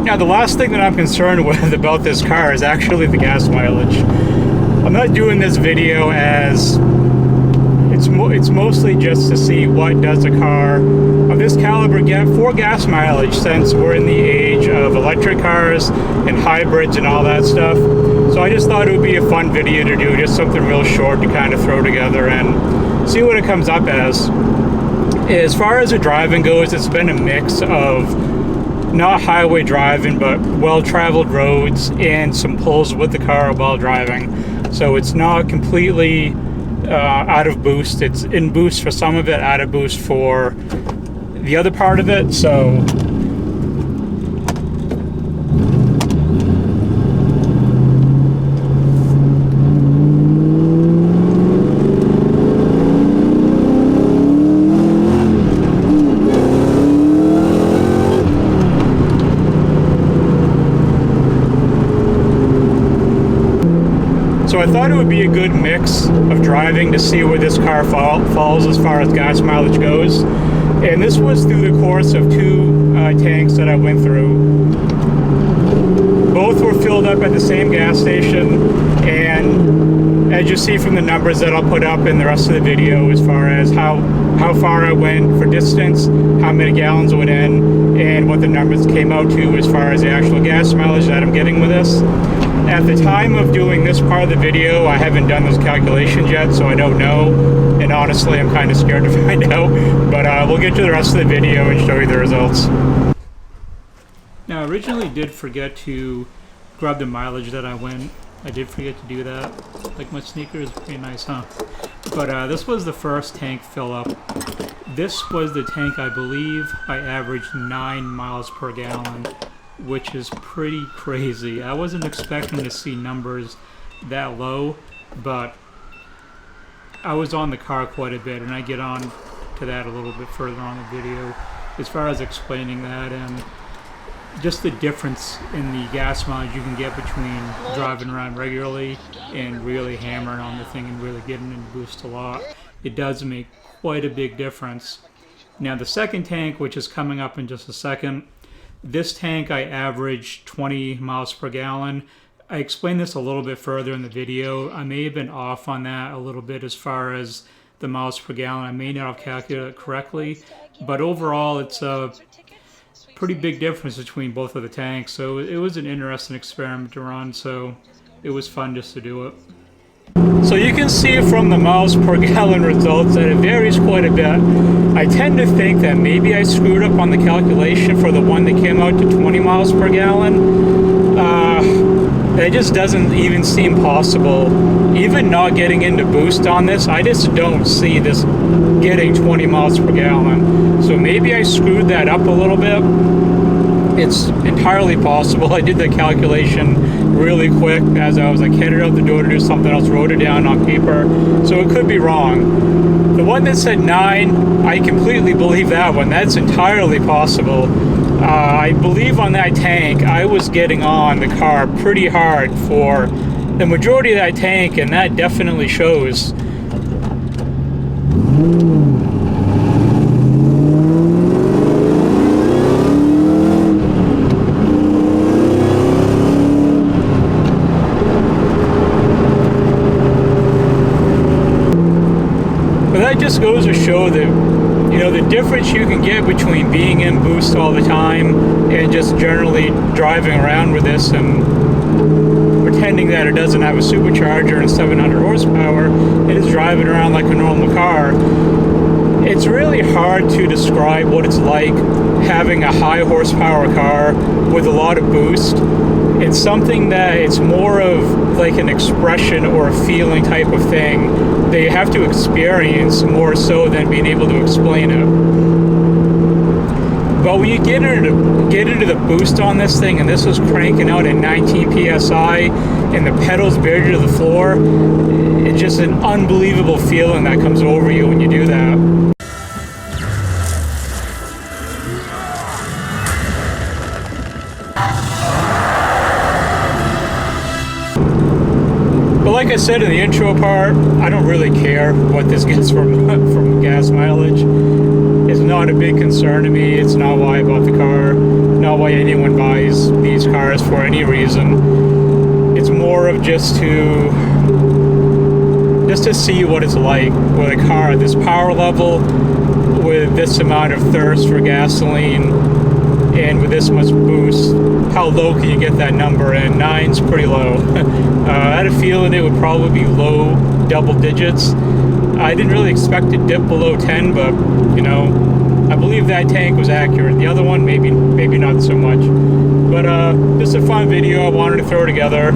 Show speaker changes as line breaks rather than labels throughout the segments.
Now, the last thing that I'm concerned with about this car is actually the gas mileage. I'm not doing this video as it's mostly just to see what does a car of this caliber get for gas mileage, since we're in the age of electric cars and hybrids and all that stuff. So I just thought it would be a fun video to do, just something real short to kind of throw together and see what it comes up as. As far as the driving goes, it's been a mix of not highway driving, but well-traveled roads and some pulls with the car while driving. So it's not completely out of boost. It's in boost for some of it, out of boost for the other part of it. So I thought it would be a good mix of driving to see where this car falls as far as gas mileage goes. And this was through the course of two tanks that I went through. Both were filled up at the same gas station, and as you see from the numbers that I'll put up in the rest of the video, as far as how far I went for distance, how many gallons went in, and what the numbers came out to as far as the actual gas mileage that I'm getting with this. At the time of doing this part of the video, I haven't done those calculations yet, so I don't know. And honestly, I'm kind of scared to find out. But we'll get to the rest of the video and show you the results. Now, I originally did forget to grab the mileage that I went. I did forget to do that. Like, my sneakers, pretty nice, huh? But this was the first tank fill up. This was the tank, I believe, I averaged 9 miles per gallon, which is pretty crazy. I wasn't expecting to see numbers that low, but I was on the car quite a bit, and I get on to that a little bit further on the video as far as explaining that and just the difference in the gas mileage you can get between driving around regularly and really hammering on the thing and really getting in boost a lot. It does make quite a big difference. Now, the second tank, which is coming up in just a second, this tank I averaged 20 miles per gallon. I explained this a little bit further in the video. I may have been off on that a little bit as far as the miles per gallon. I may not have calculated it correctly, but overall it's a pretty big difference between both of the tanks. So it was an interesting experiment to run, so it was fun just to do it. So you can see from the miles per gallon results that it varies quite a bit. I tend to think that maybe I screwed up on the calculation for the one that came out to 20 miles per gallon. It just doesn't even seem possible. Even not getting into boost on this, I just don't see this getting 20 miles per gallon. So maybe I screwed that up a little bit. It's entirely possible. I did the calculation really quick as I was like headed out the door to do something else, wrote it down on paper, so it could be wrong. The one that said 9, I completely believe that one. That's entirely possible. I believe on that tank, I was getting on the car pretty hard for the majority of that tank, and that definitely shows. That just goes to show that, you know, the difference you can get between being in boost all the time and just generally driving around with this and pretending that it doesn't have a supercharger and 700 horsepower and is driving around like a normal car. It's really hard to describe what it's like having a high horsepower car with a lot of boost. It's something that it's more of like an expression or a feeling type of thing that you have to experience more so than being able to explain it. But when you get into the boost on this thing, and this was cranking out at 19 psi and the pedals buried to the floor, it's just an unbelievable feeling that comes over you when you do that. But like I said in the intro part, I don't really care what this gets from gas mileage. It's not a big concern to me. It's not why I bought the car, not why anyone buys these cars for any reason. It's more of just to see what it's like with a car at this power level, with this amount of thirst for gasoline, and with this much boost. How low can you get that number? And 9's pretty low. I had a feeling it would probably be low double digits. I didn't really expect to dip below 10, but you know, I believe that tank was accurate. The other one, maybe not so much. But this is a fun video. I wanted to throw together.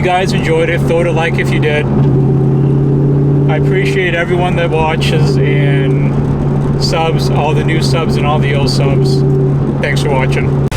you guys enjoyed it, throw it a like if you did. I appreciate everyone that watches and subs, all the new subs and all the old subs. Thanks for watching.